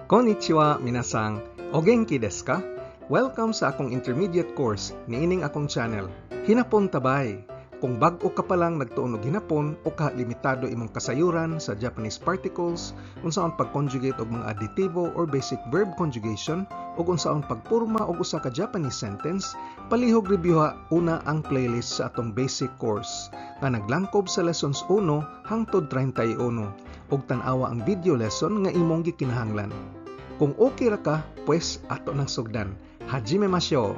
Konnichiwa, minasang. O genki desu ka? Welcome sa akong intermediate course niining akong channel. Hinapon tabay. Kung bag-o ka pa lang nagtuon og hinapon o ka limitado imong kasayuran sa Japanese particles, unsaon pag-conjugate og mga aditibo or basic verb conjugation, ug unsaon pagporma og usa ka Japanese sentence, palihog reviewha una ang playlist sa atong basic course nga naglangkob sa lessons 1 hangtod 31 ug tan-awa ang video lesson nga imong gikinahanglan. Kung okay ra ka, pues ato nang sugdan. Hajimemashou!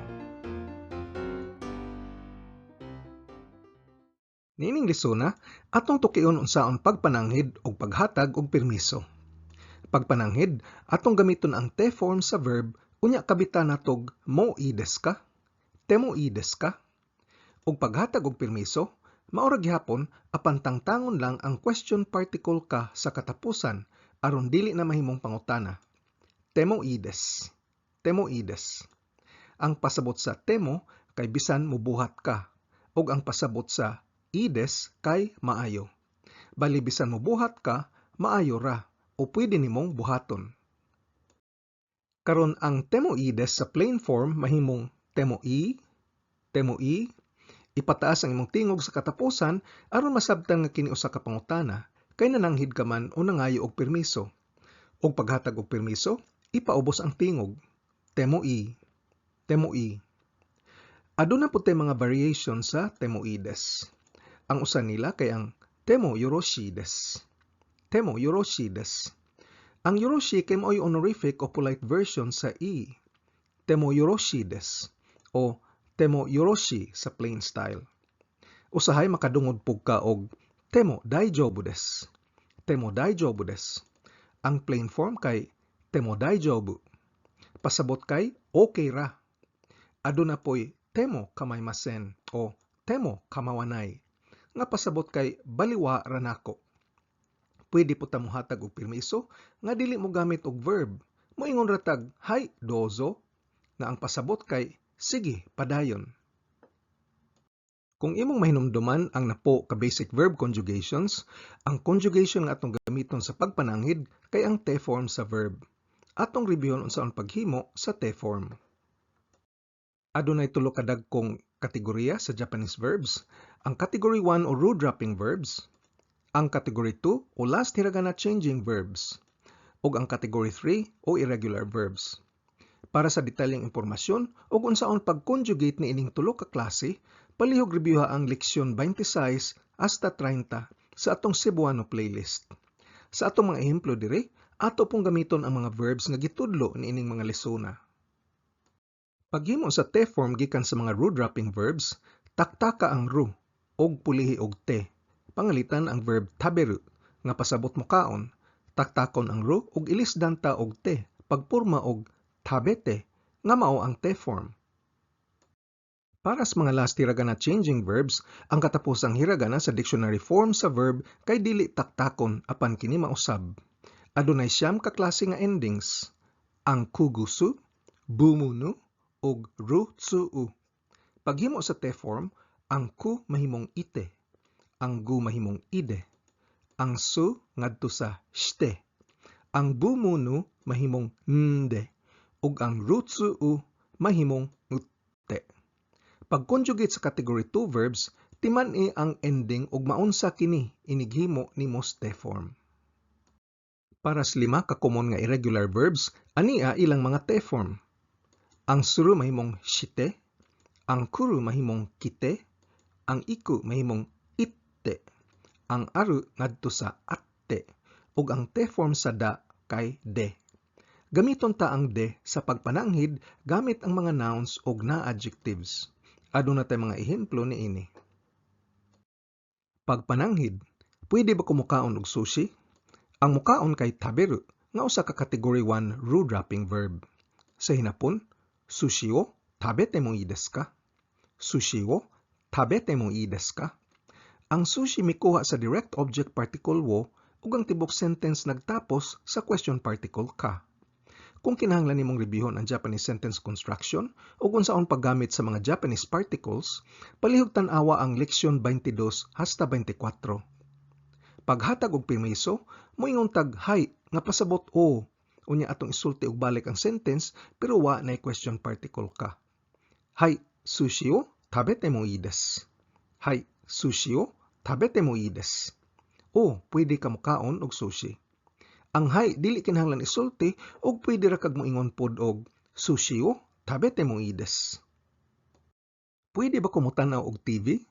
Niining lisona, atong tukion unsaon pagpananghid og paghatag og permiso. Pagpananghid, atong gamiton ang te form sa verb unya kabitan natog mo desu ka? Temo desu ka? Og paghatag og permiso, maura gihapon apan tangtangon lang ang question particle ka sa katapusan aron dili na mahimong pangutana. Temo desu. Temo desu. Ang pasabot sa temo kay bisan mubuhat ka ug ang pasabot sa ides kay maayo. Bali bisan mubuhat ka, maayo ra o pwede nimong buhaton. Karon ang temo ides sa plain form mahimong temo i, ipataas ang imong tingog sa katapusan aron masabtan nga kini usa ka pangutana kay nananghid ka man o nangayo og permiso. Og paghatag og permiso, ipaubos ang tingog. Temo i. Aduna pud tay mga variation sa temo ides. Ang usa nila kay ang temo yoroshi desu. Temo yoroshi desu. Ang yoroshi kay mao'y honorific o polite version sa i. Temo yoroshi desu o temo yoroshi sa plain style. Usahay makadungod pug ka og temo daijoubu desu. Temo daijoubu desu. Ang plain form kay temo daijoubu. Pasabot kay okay ra. Aduna po'y temo kamaimasen o temo kamawanay. Nga pasabot kay baliwa ra nako. Pwede po ta mohatag og permiso nga dili mo gamit og verb. Moingon ra tag hai dozo nga ang pasabot kay sige padayon. Kung imong mahinumduman ang napo ka basic verb conjugations, ang conjugation nga atong gamiton sa pagpananghid kay ang te form sa verb. Atong reviewon unsaon paghimo sa te form. Adunay tulo ka dagkong kategorya sa Japanese verbs. Ang category 1 o root-dropping verbs, ang category 2 o last hiragana changing verbs, ug ang category 3 o irregular verbs. Para sa detalyeng impormasyon ug unsaon pag-conjugate ni ining tulo ka klase, palihog reviewha ang leksyon 26 hasta 30 sa atong Cebuano playlist. Sa atong mga ehemplo diri, ato pong gamiton ang mga verbs nga gitudlo ni ining mga lesona. Paghimo sa te form gikan sa mga root-dropping verbs, taktaka ang ru og pulihi og te. Pangalitan ang verb taberu nga pasabot mo kaon, taktakon ang ru og ilisdan ta og te, pagporma og tabete nga mao ang te form. Para sa mga last hiragana changing verbs, ang katapusang hiragana sa dictionary form sa verb kay dili taktakon apan kini mausab. Adunay siyam ka klase nga endings: ang kugusu, bumunu ug rutsuu. Paghimo sa te form, ang ku mahimong ite, ang gu mahimong ide, ang su ngadto sa shite, ang bumunu mahimong nde, ug ang rutsuu mahimong ngutte. Pag-conjugate sa category 2 verbs, timan-i ang ending ug maunsa kini inighimo nimo sa te form. Para sa 5 ka common nga irregular verbs, ania ilang mga te form. Ang suru mahimong shite, ang kuru mahimong kite, ang iku mahimong itte, ang aru ngadto sa atte, ug ang te form sa da kay de. Gamiton ta ang de sa pagpananghid gamit ang mga nouns ug na-adjectives. Aduna tay mga ehemplo niini. Pagpananghid, pwede ba kumukaon og sushi? Ang mukaon kay taberu nga usa ka category 1 root-dropping verb. Sa hinapon, sushi wo tabete mo desu ka? Sushi wo tabete mo desu ka? Ang sushi mikuha sa direct object particle wo ug ang tibok sentence nagtapos sa question particle ka. Kung kinahanglan nimong reviewon ang Japanese sentence construction ug unsaon paggamit sa mga Japanese particles, palihog tan-awa ang leksyon 22 hasta 24. Paghatag og permiso, moingon tag hay nga pasabot o Unya atong isulti og balik ang sentence pero wa na question particle ka. Hai, sushi o tabete mo ii desu. Hai, sushi o tabete mo ii desu. O, pwede ka mukaon og sushi. Ang hai dili kinahanglan isulti og pwede ra kag moingon pod og sushi o tabete mo ii desu. Pwede ba ko mutanaw og TV?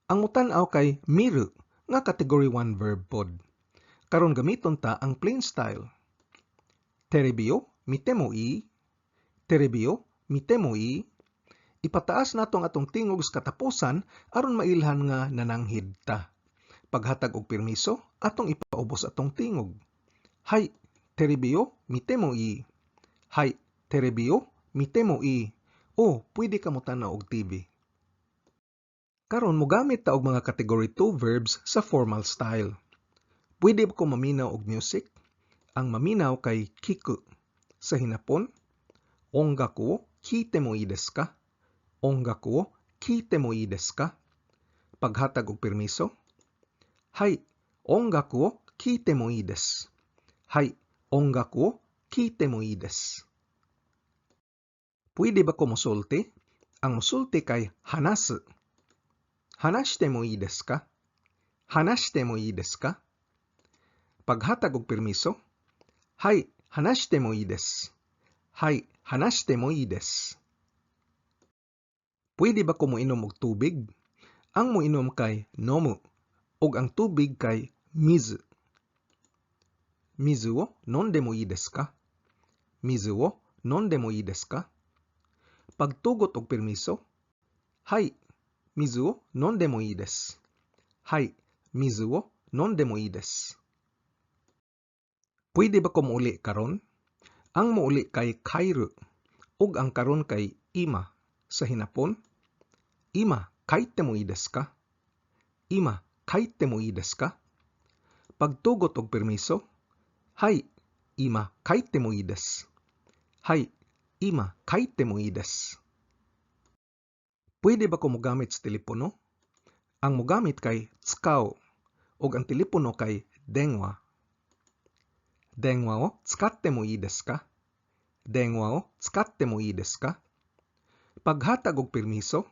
Ang mutanaw kay miru nga category 1 verb pod. Karon gamiton ta ang plain style. Terebi o mite mo ii. Terebi o mite mo ii. Ipataas nato ang atong tingog sa katapusan aron mailhan nga nananghid ta. Paghatag og permiso, atong ipaubos atong tingog. Hai, terebi o mite mo ii. Hai, terebi o mite mo ii. O, pwede ka mutanaw og TV. Karon mogamit ta og mga category 2 verbs sa formal style. Pwede ba ko maminaw og music? Ang maminaw kay kiku. Sa hinapon, ongaku o kite mo ii desu ka? Ongaku o kite mo ii desu ka? Paghatag og permiso, hai, ongaku o kite mo ii desu. Hai, ongaku o kite mo ii desu. Pwede ba ko mosulti? Ang mosulti kay hanasu. Hanashite mo ii desu ka? Hanashite mo ii desu ka? Paghatag og permiso, hai, hanashite mo ii desu. Hai, hanashite mo ii desu. Pwede ba ko moinom og tubig? Ang moinom kay nomu, ug ang tubig kay mizu. Mizu o nonde mo ii desu ka? Mizu o nonde mo ii desu ka? Pagtugot og permiso, hai, mizu o nonde mo ii desu. Hai, mizu o nonde mo ii desu. Pwede ba ko muuli karon? Ang muuli kay kairu, ug ang karon kay ima. Sa hinapon, ima kaite mo ii desu ka? Ima kaite mo ii desu ka? Pagtugot og permiso, hai, ima kaite mo ii desu. Hai, ima kaite mo ii desu. Pwede ba ko mogamit sa telepono? Ang mogamit kay tsukao, ug ang telepono kay denwa. Denwa o tsukatte mo ii desu ka? Denwa o tsukatte mo ii desu ka? Paghatag og permiso,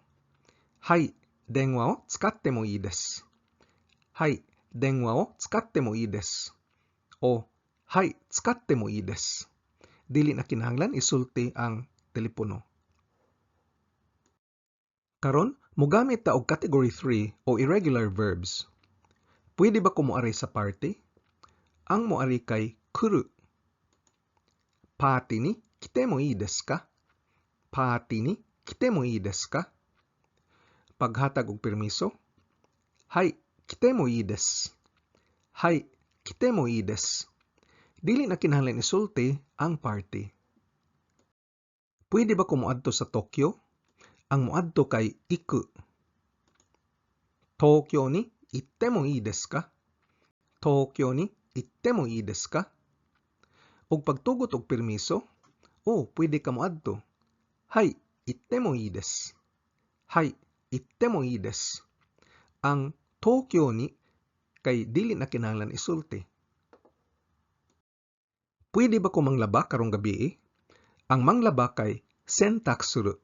hai, denwa o tsukatte mo ii desu. Hai, denwa o tsukatte mo ii desu. O, hai, tsukatte mo ii desu. Dili na kinahanglan isulti ang telepono. Karon, mogamit ta og category 3 o irregular verbs. Pwede ba ko moari sa party? Ang moari kay kuru. Party ni kite mo ii desu ka? Party ni kite mo ii desu ka? Paghatag og permiso, hai, kite mo ii desu. Hai, kite mo ii desu. Dili na kinahanglan isulti ang party. Pwede ba ko moadto sa Tokyo? Ang moadto kay iku. Tokyo ni itte mo ii desu ka? Tokyo ni itte mo ii desu ka? Ug pagtugot og permiso, o, pwede ka moadto. Hai, itte mo ii desu. Hai, itte mo ii desu. Ang Tokyo ni kay dili na kinahanglan isulti. Pwede ba ko manglaba karong gabi? Ang manglaba kay sentaku.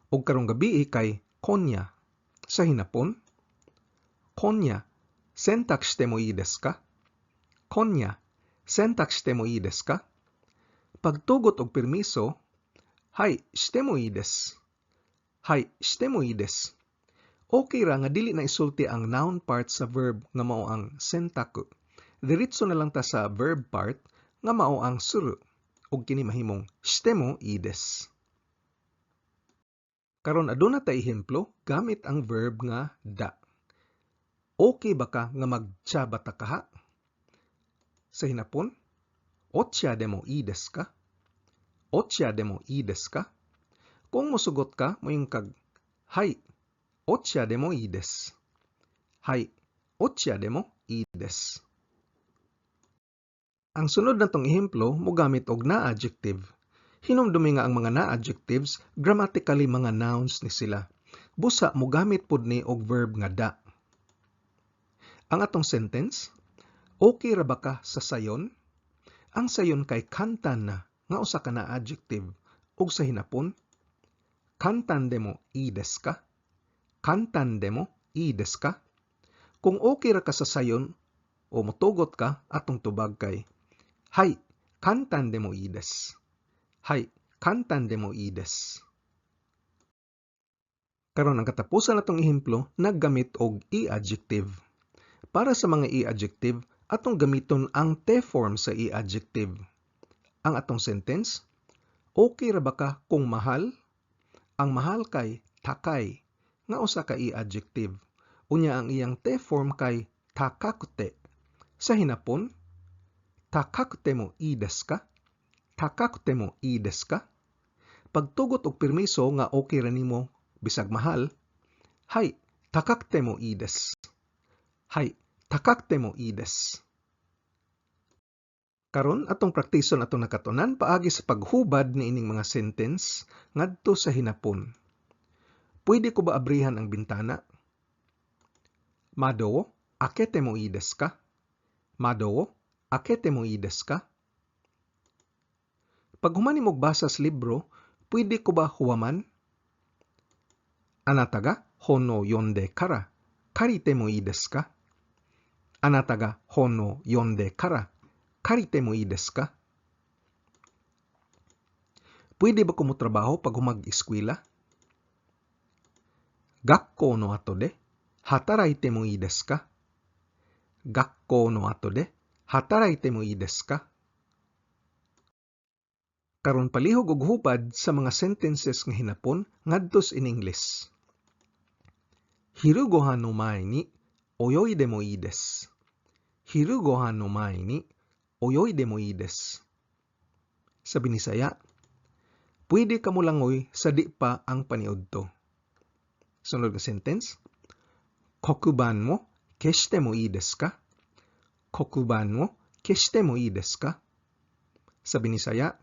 Ug karong gabi kay konya. Sa hinapon, konya, sentaku shite mo ii desu ka? Konya, sentaku shite mo ii desu ka? Pagtugot og permiso, hai, shite mo ii desu. Hai, shite mo ii desu. Okay ra nga dili na isulti ang noun part sa verb nga mao ang sentaku. Diretso na lang ta sa verb part nga mao ang suru. Ug kini mahimong shite mo ii desu. Karon aduna ta ehemplo gamit ang verb nga da. Okay ba ka nga magcha bata kaha? Sa hinapon, ocha de mo ii desu ka? Ocha de mo ii desu ka? Kung mosugot ka, moyong kag, hai, ocha de mo ii desu. Hai, ocha de mo ii desu. Ang sunod natong ehemplo mogamit og na-adjective. Hinumdumi nga ang mga na-adjectives grammatically mga nouns ni sila. Busa mogamit pud ni og verb nga da. Ang atong sentence, okay ra ba ka sa sayon? Ang sayon kay kantan na nga usa ka na adjective ug sa hinapon kantan demo ii desu ka? Kantan demo ii desu ka? Kung okay ra ka sa sayon o motugot ka atong tubag kay Hai, kantan demo ii desu. Hai, kantan demo ii desu. Karon ang katapusan natong ehemplo naggamit og i-adjective. Para sa mga i-adjective, atong gamiton ang te form sa i-adjective. Ang atong sentence, okay ra ba ka kung mahal? Ang mahal kay takay, nga usa ka i-adjective. Unya ang iyang te form kay takakute. Sa hinapon, takakute mo ii desu ka? Takakute mo ii desu ka? Pagtugot og permiso nga okay ra nimo bisag mahal, Hai, takakute mo ii desu. Hai, takakute mo ii desu. Karon atong praktison atong nakatunan paagi sa paghubad ni ining mga sentence ngadto sa hinapon. Pwede ko ba abrihan ang bintana? Mado, akete mo ii desu ka? Mado, akete mo ii desu ka? Pag humani mo basa sa libro, pwede ko ba huwaman? Anata ga hon o yonde kara karite mo ii desu ka? Anata ga hon o yonde kara karite mo ii desu ka? Pwede ba ko mo trabaho pag humag-eskwela? Gakko no ato de hataraite mo ii desu ka? Gakko no ato de hataraite mo ii desu ka? Karon palihog og hubad sa mga sentences nga hinapon ngadto in English. Hiru gohan no mae ni oyoide mo ii desu. Hiru gohan no mae ni oyoide mo ii desu. Sa Binisaya, pwede ka mo langoy sa di pa ang paniudto. Sunod nga sentence, kokuban mo keshite mo ii desu ka? Kokuban mo keshite mo ii desu ka? Sa Binisaya,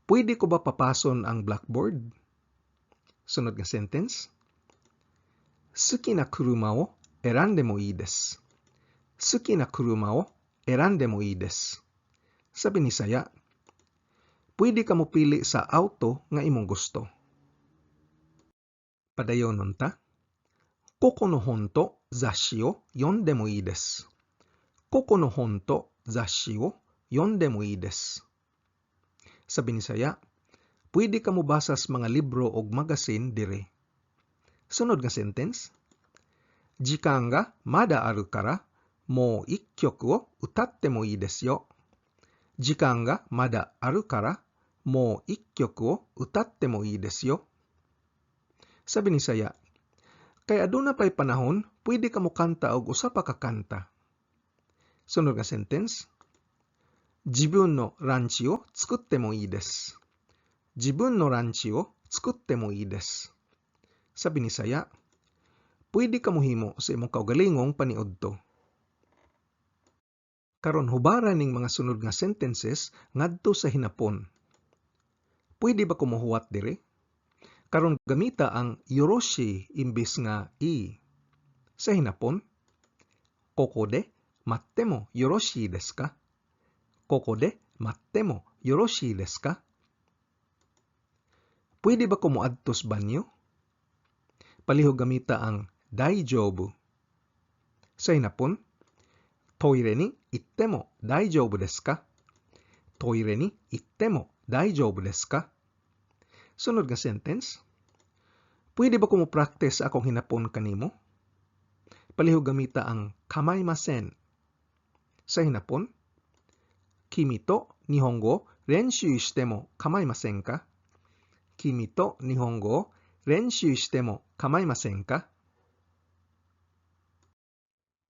pwede ko ba papason ang blackboard? Sunod nga sentence, suki na kuruma o erande mo ii desu. Suki na kuruma o erande mo ii desu. Sa Binisaya, pwede ka mo pili sa auto nga imong gusto. Padayonon ta. Koko no honto zashi o yonde mo ii desu. Koko no honto zashi o yonde mo ii desu. Sa Binisaya, pwede ka mo basa sa mga libro o magasin dire. Sunod nga sentence, jikan ga mada aru kara mou 1 kyoku o utatte mo ii desu yo. Jikan ga mada aru kara mou 1 kyoku o utatte mo ii desu yo. Sa Binisaya, kay aduna pay panahon, pwede ka mo kanta og usa pa ka kanta. Sunod nga sentence, jibun no ranchi o tsukutte mo ii desu. Jibun no ranchi o tsukutte mo ii desu. Sa Binisaya, pwede ka mohimo sa imong kaugalingong paniudto. Karon hubaran ning mga sunod nga sentences ngadto sa hinapon. Pwede ba ko mohuwat dire? Karon gamita ang yoroshi imbis nga i. Sa hinapon, koko de matte mo yoroshi desu ka? Koko de matte mo yoroshi desu ka? Pwede ba ko moadto sa banyo? Palihog gamita ang daijoubu. Sa hinapon, toire ni itte mo daijoubu desu ka? Toire ni itte mo daijoubu desu ka? Sunod nga sentence, pwede ba ko mo practice akong hinapon kanimo? Palihog gamita ang kamaimasen. Sa hinapon, kimi to nihongo renshū shite mo kamaimasen ka? Kimi to nihongo renshū shite mo kamaimasen ka?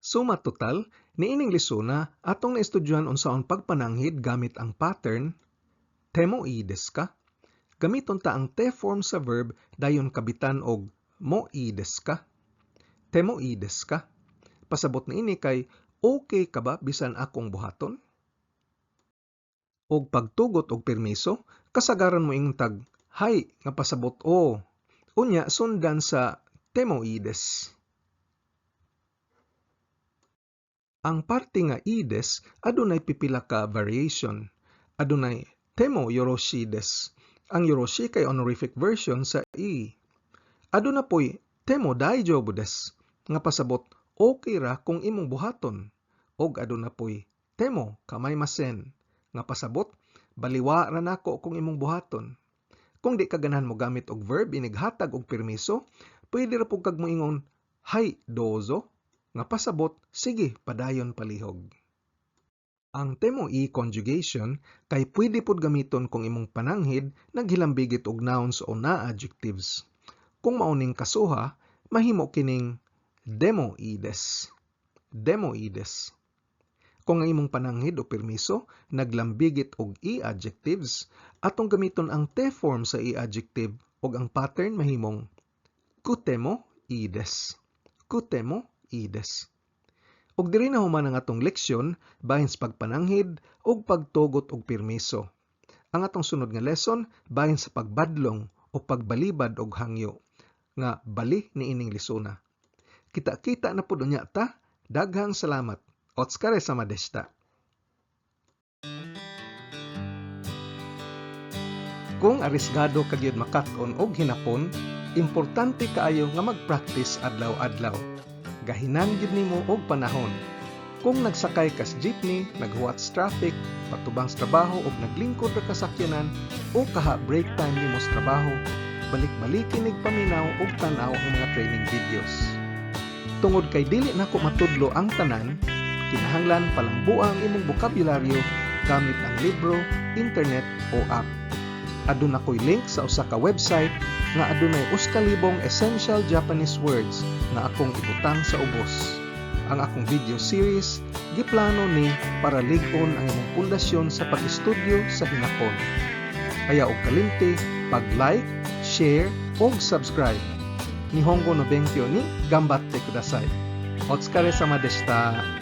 Suma total, niining lisuna atong naestudyohan unsaon pagpananghid gamit ang pattern temo ii desu ka? Gamiton ta ang te form sa verb dayon kabitan og mo ii desu ka? Temo ii desu ka? Pasabot niini kay okay ka ba bisan akong buhaton? Og pagtugot og permiso, kasagaran mo ing tag hay nga pasabot o. Unya sundan sa temo ii desu. Ang parte nga ides adunay pipila ka variation. Adunay temo yoroshi des. Ang yoroshi kay honorific version sa i. Aduna poy temo daijoubu des. Nga pasabot okay ra kung imong buhaton. Og aduna poy temo kamaimasen. Nga pasabot baliwa ra nako kung imong buhaton. Kung di ka ganahan mo gamit og verb inighatag og permiso, pwede ra pug kag moingon hay dozo nga pasabot sige padayon palihog. Ang temo i conjugation kay pwede pod gamiton kung imong pananghid naghilambigit og nouns o na adjectives. Kung mauning kasuha, mahimo kining demoides. Demoides. Kung ang imong pananghid o permiso naglambigit og i-adjectives, atong gamiton ang te-form sa i-adjective ug ang pattern mahimong kutemo ides. Kutemo ides. Ug diri na human ang atong leksyon bahin sa pagpananghid ug pagtugot og permiso. Ang atong sunod nga lesson bahin sa pagbadlong o pagbalibad og hangyo nga bali ni ining lisuna. Kita-kita na pud unya ta. Daghang salamat. Otsukare-sama deshita. Kung arisgado ka gyud makat-on og hinapon, importante kaayo nga mag-practice adlaw-adlaw. Gahinan gyud nimo og panahon. Kung nagsakay ka sa jeepney, naghuwat sa traffic, patubang sa trabaho ug naglingkod ra ka sa sakyanan o kaha break time nimo sa trabaho, balik-balikin ig paminaw og tan-aw ang mga training videos. Tungod kay dili nako matudlo ang tanan, kinahanglan palambuang imong bokabularyo gamit ang libro, internet o app. Aduna ko'y link sa usa ka website nga adunay 2,000 essential Japanese words nga akong ibutang sa ubos. Ang akong video series giplano ni para lig-on ang imong pundasyon sa pag-estudyo sa hinapon. Kaya og kalimti pag-like, share ug subscribe. Nihongo no benkyo ni gambatte kudasai. Otsukare-sama deshita.